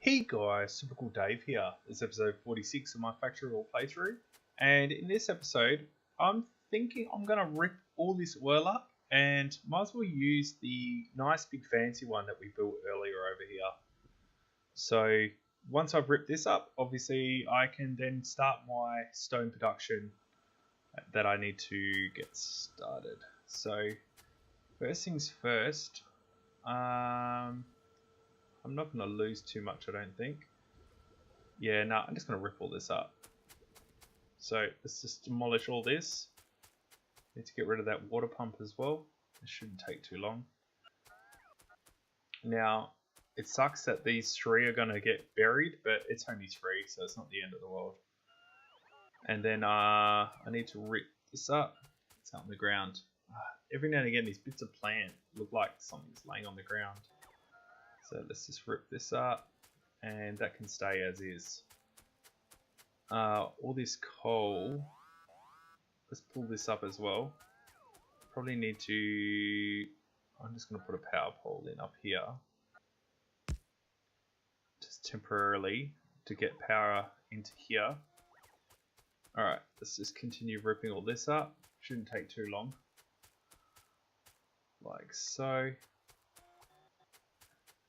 Hey guys, Super Cool Dave here. This is episode 46 of my Factorio playthrough. And in this episode, I'm thinking I'm going to rip all this oil up and might as well use the nice big fancy one that we built earlier over here. So once I've ripped this up, obviously I can then start my stone production that I need to get started. So first things first, I'm not going to lose too much, I don't think. Yeah, no, I'm just going to rip all this up. So let's just demolish all this. Need to get rid of that water pump as well. It shouldn't take too long. Now, it sucks that these three are going to get buried, but it's only three, so it's not the end of the world. And then I need to rip this up. It's out on the ground. Every now and again, these bits of plant look like something's laying on the ground. So let's just rip this up, and that can stay as is. All this coal, let's pull this up as well. Probably need to, I'm just going to put a power pole in up here. Just temporarily to get power into here. Alright, let's just continue ripping all this up. Shouldn't take too long. Like so.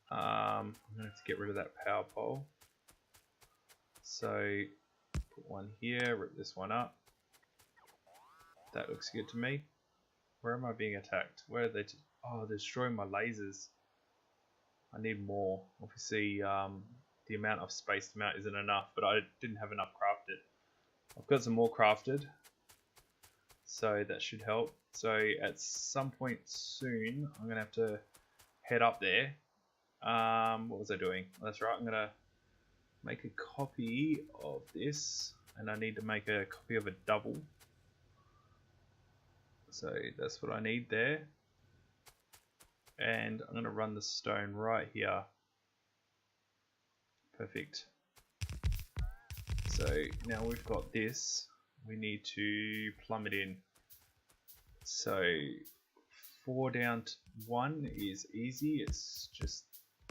I'm going to have to get rid of that power pole. So, put one here, rip this one up. That looks good to me. Where am I being attacked? Where are they? Oh, they're destroying my lasers. I need more. Obviously, the amount of space to mount isn't enough, but I didn't have enough crafted. I've got some more crafted, so that should help. So, at some point soon, I'm going to have to head up there. What was I doing? That's right, I'm gonna make a copy of this, and I need to make a copy of a double. So that's what I need there. And I'm gonna run the stone right here. Perfect. So now we've got this, we need to plumb it in. So 4 down to 1 is easy, it's just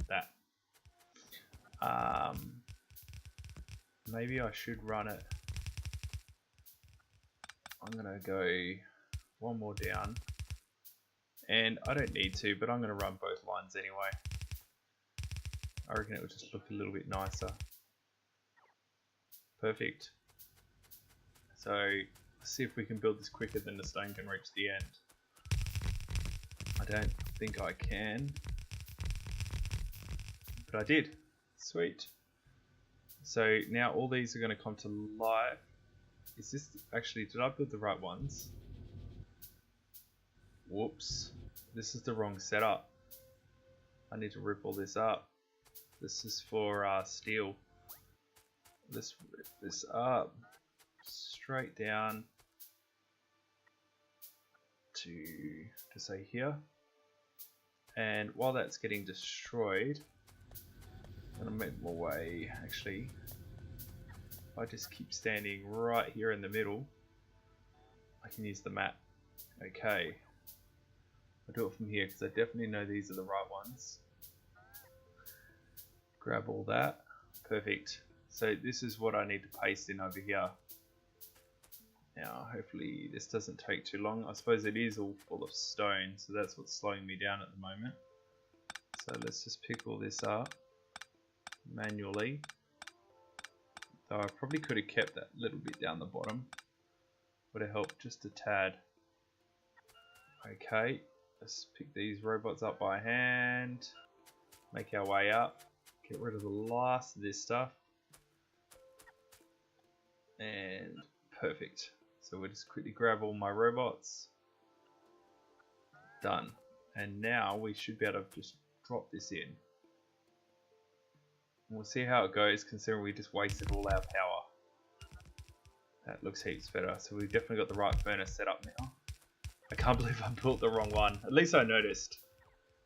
that. Maybe I should run it. I'm gonna go one more down, and I don't need to, but I'm gonna run both lines anyway. I reckon it would just look a little bit nicer. Perfect. So let's see if we can build this quicker than the stone can reach the end. I don't think I can. But I did. Sweet. So now all these are going to come to life. Is this actually, did I build the right ones? Whoops. This is the wrong setup. I need to rip all this up. This is for steel. Let's rip this up. Straight down to say here. And while that's getting destroyed, I'm going to make my way. Actually, if I just keep standing right here in the middle, I can use the map. Okay, I'll do it from here because I definitely know these are the right ones. Grab all that. Perfect. So this is what I need to paste in over here. Now hopefully this doesn't take too long. I suppose it is all full of stone, so that's what's slowing me down at the moment. So let's just pick all this up manually, though I probably could have kept that little bit down the bottom, would have helped just a tad. Okay, let's pick these robots up by hand, make our way up, get rid of the last of this stuff, and perfect. So we'll just quickly grab all my robots. Done. And now we should be able to just drop this in. We'll see how it goes, considering we just wasted all our power. That looks heaps better. So we've definitely got the right furnace set up now. I can't believe I built the wrong one. At least I noticed.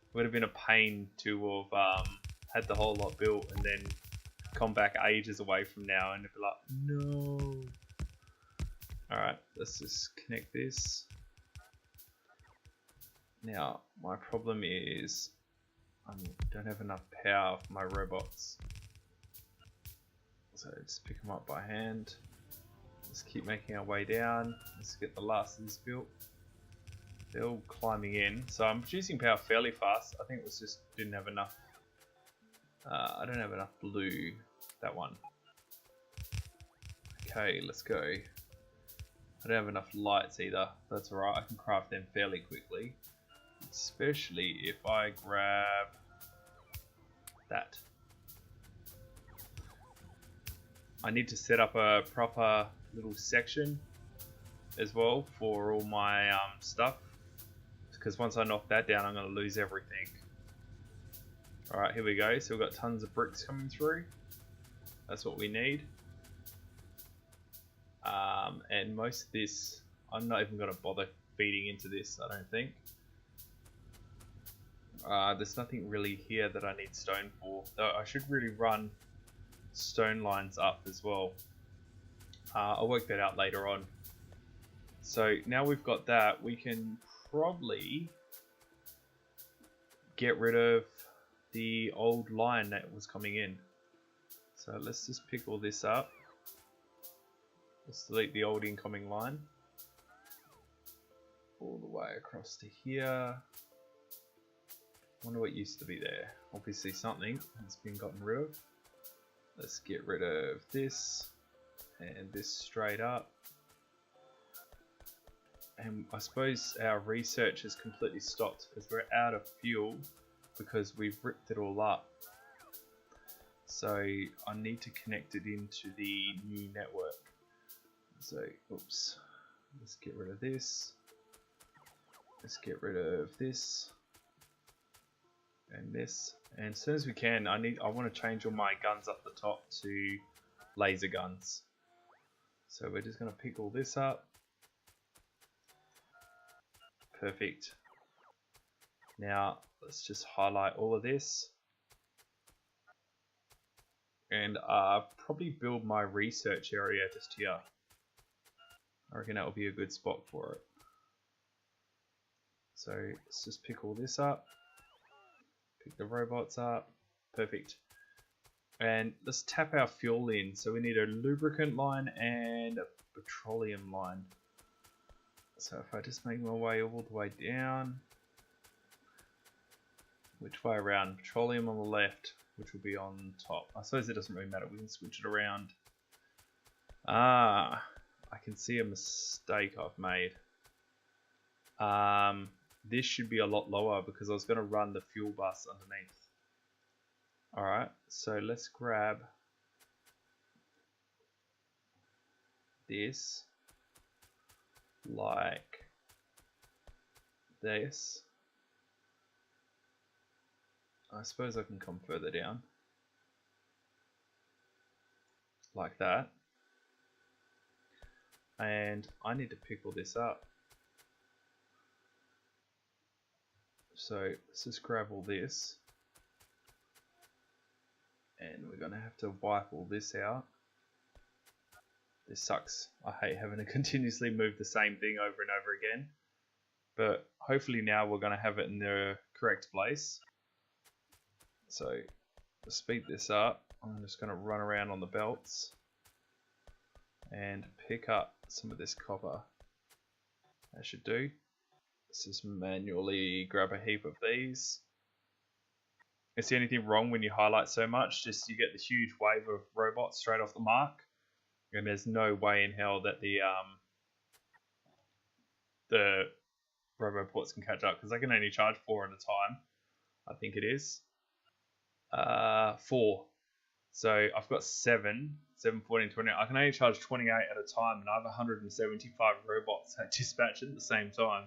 It would have been a pain to have had the whole lot built and then come back ages away from now and it'd be like, no. Alright, let's just connect this. Now, my problem is I don't have enough power for my robots. So just pick them up by hand. Let's keep making our way down. Let's get the last of this built. They're all climbing in. So I'm producing power fairly fast. I think it was just didn't have enough. I don't have enough blue. That one. Okay, let's go. I don't have enough lights either. That's alright. I can craft them fairly quickly. Especially if I grab that. I need to set up a proper little section as well for all my stuff, because once I knock that down I'm going to lose everything. Alright, here we go. So we've got tons of bricks coming through. That's what we need. And most of this, I'm not even going to bother feeding into this, I don't think. There's nothing really here that I need stone for, though I should really run stone lines up as well. I'll work that out later on. So now we've got that, we can probably get rid of the old line that was coming in. So let's just pick all this up. Let's delete the old incoming line all the way across to here. Wonder what used to be there. Obviously something has been gotten rid of. Let's get rid of this and this straight up. And I suppose our research has completely stopped because we're out of fuel because we've ripped it all up. So I need to connect it into the new network. So, oops, let's get rid of this. Let's get rid of this and this. And as soon as we can, I want to change all my guns up the top to laser guns. So we're just going to pick all this up. Perfect. Now let's just highlight all of this and probably build my research area just here. I reckon that will be a good spot for it. So let's just pick all this up, pick the robots up. Perfect. And let's tap our fuel in. So we need a lubricant line and a petroleum line. So if I just make my way all the way down, which way around? Petroleum on the left, which will be on top. I suppose it doesn't really matter, we can switch it around. I can see a mistake I've made. This should be a lot lower because I was going to run the fuel bus underneath. Alright, so let's grab this like this. I suppose I can come further down like that. And I need to pick all this up. So let's just grab all this. And we're going to have to wipe all this out. This sucks. I hate having to continuously move the same thing over and over again. But hopefully now we're going to have it in the correct place. So to speed this up, I'm just going to run around on the belts and pick up some of this copper. That should do. Let's just manually grab a heap of these. Is there anything wrong when you highlight so much? Just you get the huge wave of robots straight off the mark, and there's no way in hell that the roboports can catch up because they can only charge 4 at a time. I think it is 4. So I've got 7, 14, 20. I can only charge 28 at a time, and I have 175 robots that dispatch at the same time.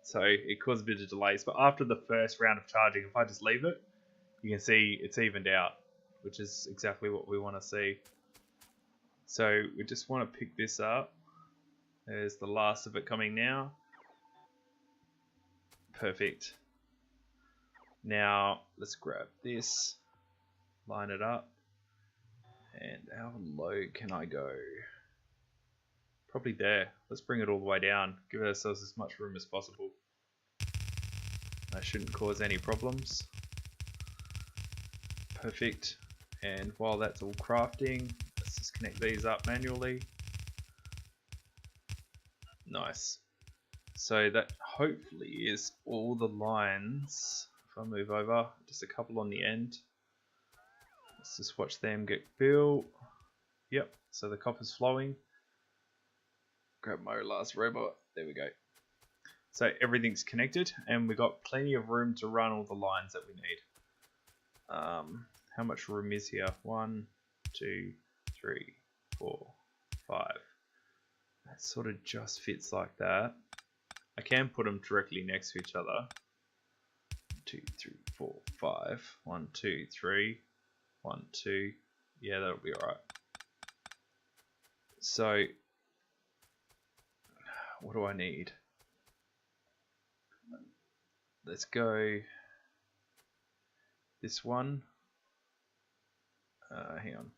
So it causes a bit of delays. But after the first round of charging, if I just leave it, you can see it's evened out, which is exactly what we want to see. So we just want to pick this up. There's the last of it coming now. Perfect. Now let's grab this, line it up, and how low can I go? Probably there. Let's bring it all the way down. Give ourselves as much room as possible. That shouldn't cause any problems. Perfect. And while that's all crafting, let's Let's just connect these up manually. Nice. So that hopefully is all the lines. If I move over, just a couple on the end. Let's just watch them get built. Yep, so the copper's flowing. Grab my last robot. There we go. So everything's connected and we've got plenty of room to run all the lines that we need. How much room is here? 1, 2, 3, 4, 5. That sort of just fits like that. I can put them directly next to each other. 2, 3, 4, 5. 1, 2, 3. 1, 2. Yeah, that'll be alright. So, what do I need? Let's go this one. Hang on.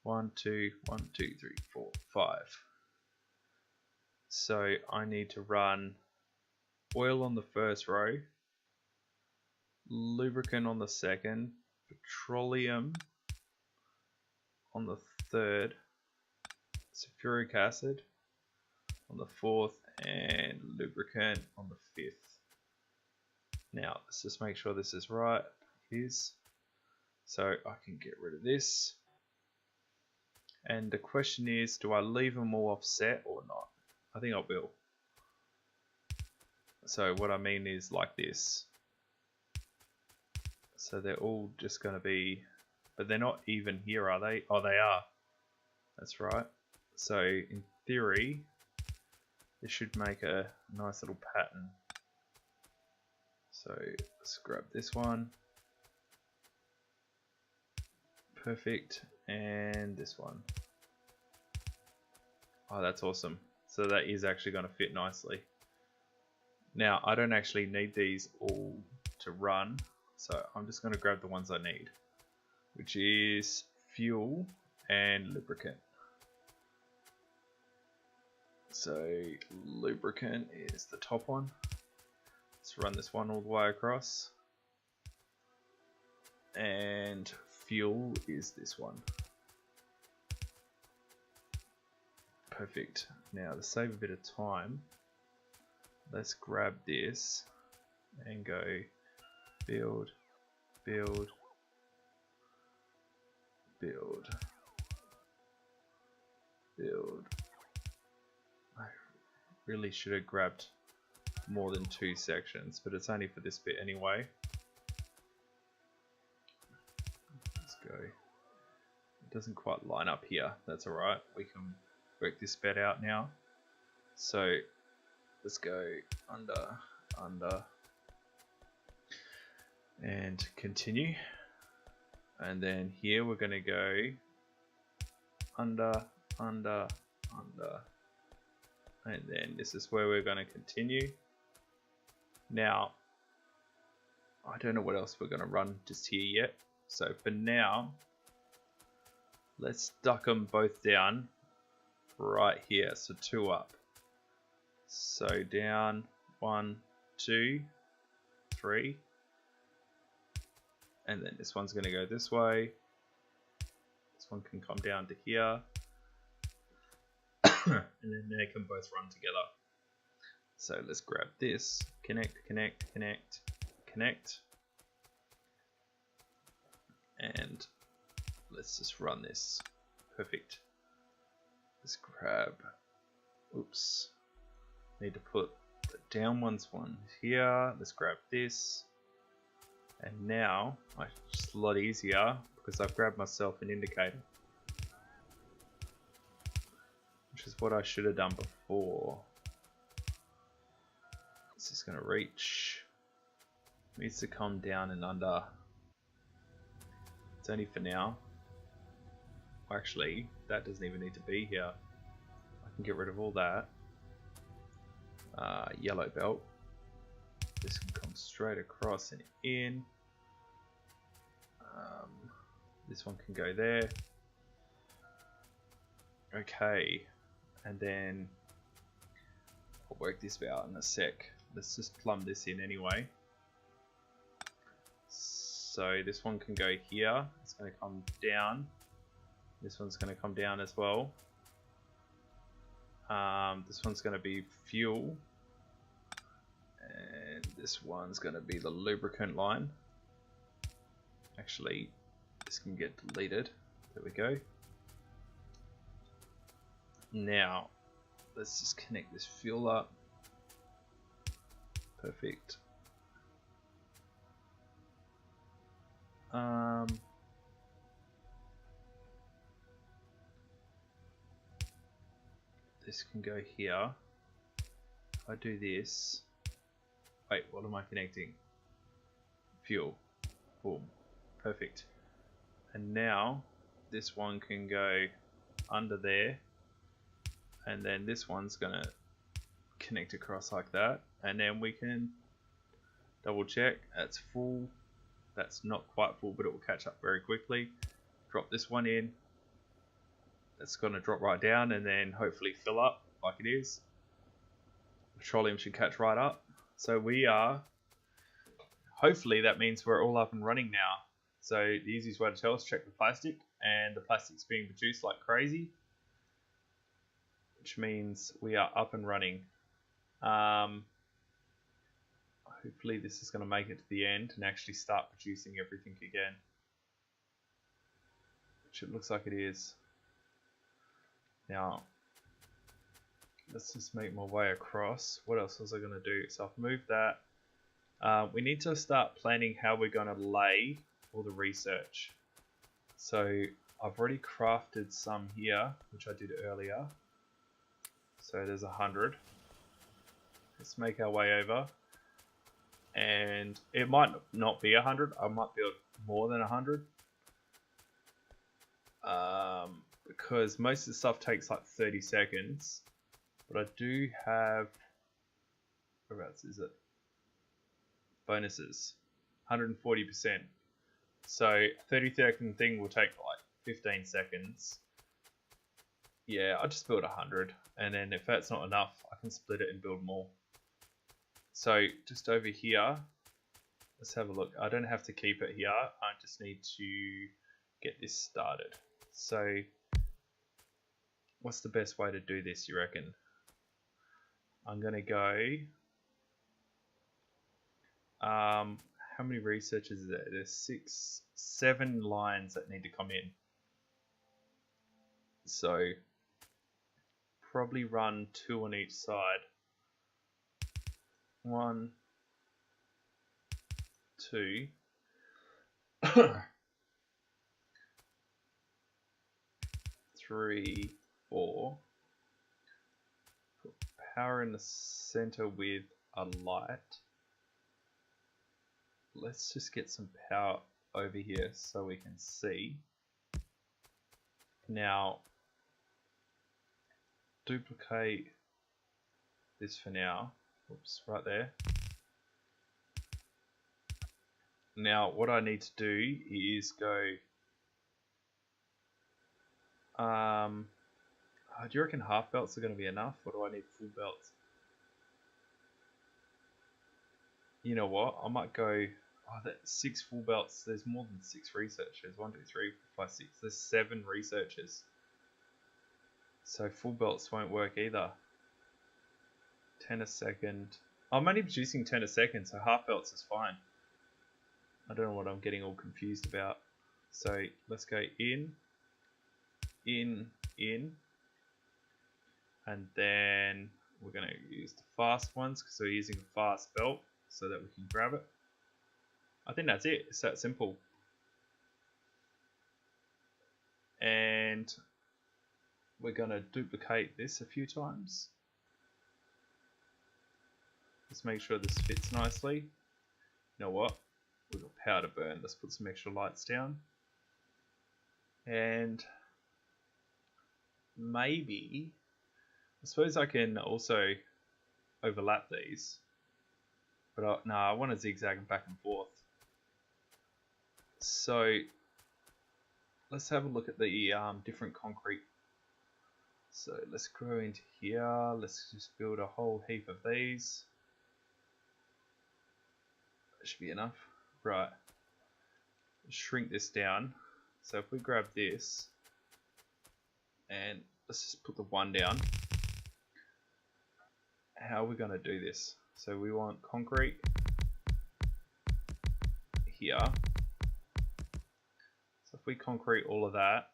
1, 2, 1, 2, 3, 4, 5. So I need to run oil on the first row, lubricant on the second, petroleum on the third, sulfuric acid on the fourth, and lubricant on the fifth. Now let's just make sure this is right. Here's so I can get rid of this. And the question is, do I leave them all offset or not? I think I will. So what I mean is like this. So they're all just going to be, but they're not even here, are they? Oh, they are. That's right. So in theory, this should make a nice little pattern. So let's grab this one. Perfect. And this one. Oh, that's awesome. So that is actually going to fit nicely. Now, I don't actually need these all to run, so I'm just going to grab the ones I need, which is fuel and lubricant. So lubricant is the top one. Let's run this one all the way across. And fuel is this one. Perfect. Now to save a bit of time, let's grab this and go build, build, build, build. I really should have grabbed more than 2 sections, but it's only for this bit anyway. Let's go. It doesn't quite line up here. That's alright. We can work this bit out now. So let's go under, under, and continue. And then here we're going to go under, under, under, and then this is where we're going to continue. Now, I don't know what else we're going to run just here yet. So for now, let's duck them both down right here. So 2 up. So down, 1, 2, 3. And then this one's going to go this way. This one can come down to here. And then they can both run together. So let's grab this, connect, connect, connect, connect. And let's just run this. Perfect. Let's grab, oops. Need to put the down one here. Let's grab this. And now, it's just a lot easier because I've grabbed myself an indicator. Which is what I should have done before. This is going to reach. Needs to come down and under. It's only for now. Actually, that doesn't even need to be here. I can get rid of all that. Yellow belt. This can come straight across and in. This one can go there. Okay, and then I'll work this out in a sec. Let's just plumb this in anyway. So this one can go here. It's going to come down This one's going to come down as well. This one's going to be fuel. And this one's going to be the lubricant line. Actually, this can get deleted. There we go. Now, let's just connect this fuel up. Perfect. This can go here. If I do this, wait, what am I connecting? Fuel. Boom. Perfect. And now this one can go under there, and then this one's gonna connect across like that, and then we can double check. That's full. That's not quite full, but it will catch up very quickly. Drop this one in. It's going to drop right down and then hopefully fill up like it is. Petroleum should catch right up. So we are, hopefully that means we're all up and running now. So the easiest way to tell is check the plastic, and the plastic's being produced like crazy, which means we are up and running. Hopefully this is going to make it to the end and actually start producing everything again, which it looks like it is. Now, let's just make my way across. What else was I going to do? So I've moved that. We need to start planning how we're going to lay all the research. So I've already crafted some here, which I did earlier. So there's 100. Let's make our way over. And it might not be 100. I might build more than 100. Because most of the stuff takes like 30 seconds. But I do have, whereabouts is it? Bonuses, 140%. So 30-second thing will take like 15 seconds. Yeah, I'll just build 100, and then if that's not enough, I can split it and build more. So just over here, let's have a look. I don't have to keep it here. I just need to get this started. So what's the best way to do this, you reckon? I'm going to go, how many researchers is there? There's 7 lines that need to come in. So probably run 2 on each side. 1, 2. 3, 4. Put power in the center with a light. Let's just get some power over here so we can see. Now, duplicate this for now. Oops, right there. Now, what I need to do is go. Do you reckon half belts are going to be enough, or do I need full belts? You know what? I might go. Oh, that's 6 full belts. There's more than 6 researchers. 1, 2, 3, 4, 5, 6. There's 7 researchers. So full belts won't work either. 10 a second. I'm only producing 10 a second, so half belts is fine. I don't know what I'm getting all confused about. So let's go in, in, in. And then we're going to use the fast ones because we're using a fast belt so that we can grab it. I think that's it. It's that simple. And we're going to duplicate this a few times. Let's make sure this fits nicely. You know what? We've got power to burn. Let's put some extra lights down. And maybe, I suppose I can also overlap these. But no, I want to zigzag back and forth. So let's have a look at the different concrete. So let's go into here. Let's just build a whole heap of these. That should be enough. Right. Shrink this down. So if we grab this, And let's just put the 1 down. How are we going to do this? So we want concrete here. So if we concrete all of that,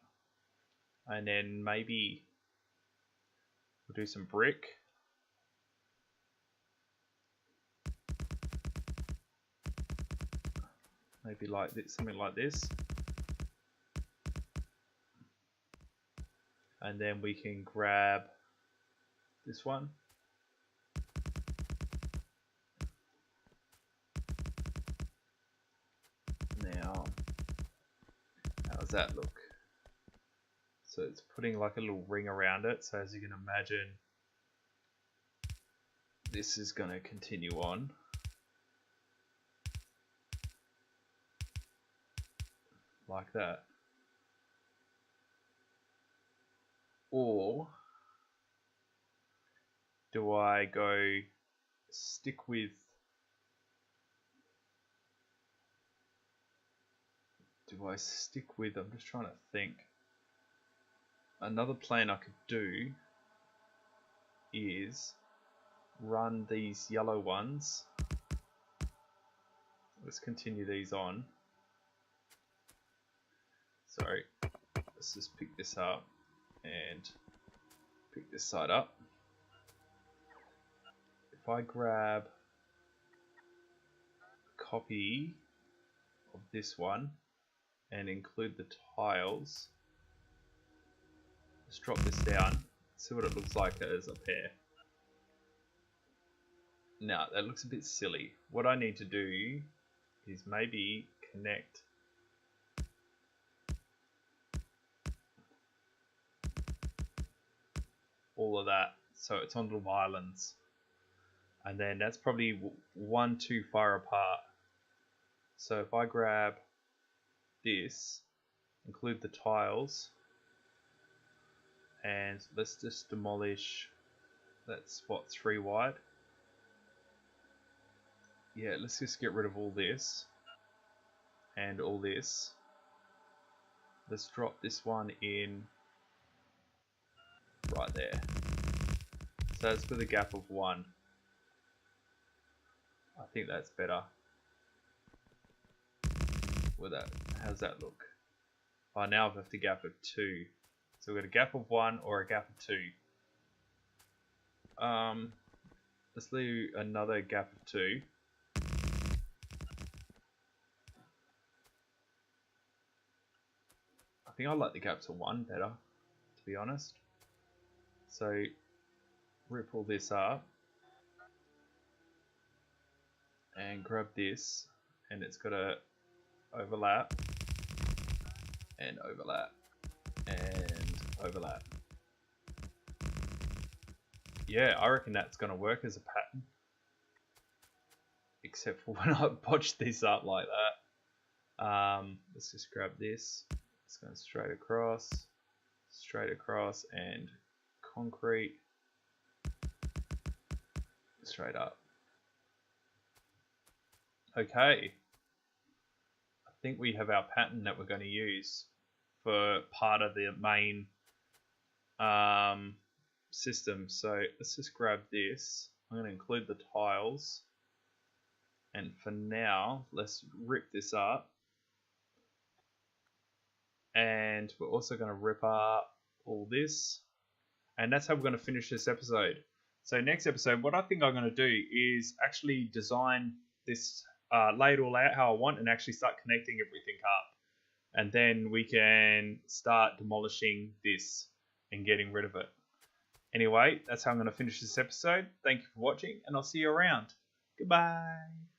and then maybe we'll do some brick. Maybe like this, something like this. And then we can grab this one. Now, how does that look? So it's putting like a little ring around it. So as you can imagine, this is going to continue on. Like that. Or do I go stick with, I'm just trying to think. Another plan I could do is run these yellow ones. Let's continue these on. Sorry, let's just pick this up and pick this side up. If I grab a copy of this one and include the tiles, let's drop this down, see what it looks like as a pair. Now that looks a bit silly. What I need to do is maybe connect all of that so it's on little islands, and then that's probably one too far apart. So if I grab this, include the tiles, and let's just demolish, that's what, 3 wide. Yeah, let's just get rid of all this and all this. Let's drop this one in right there. So that's with a gap of 1. I think that's better. With that, how's that look? Oh, now I've left a gap of 2. So we've got a gap of 1 or a gap of 2. Let's leave another gap of 2. I think I like the gaps of 1 better, to be honest. So rip all this up and grab this, and it's got to overlap and overlap and overlap. Yeah, I reckon that's going to work as a pattern, except for when I botched this up like that. Let's just grab this. It's going straight across, and concrete straight up. Okay, I think we have our pattern that we're going to use for part of the main system. So let's just grab this. I'm going to include the tiles, and for now let's rip this up, and we're also going to rip up all this, and that's how we're going to finish this episode. So next episode, what I think I'm going to do is actually design this, lay it all out how I want, and actually start connecting everything up, and then we can start demolishing this and getting rid of it. Anyway, that's how I'm going to finish this episode. Thank you for watching, and I'll see you around. Goodbye.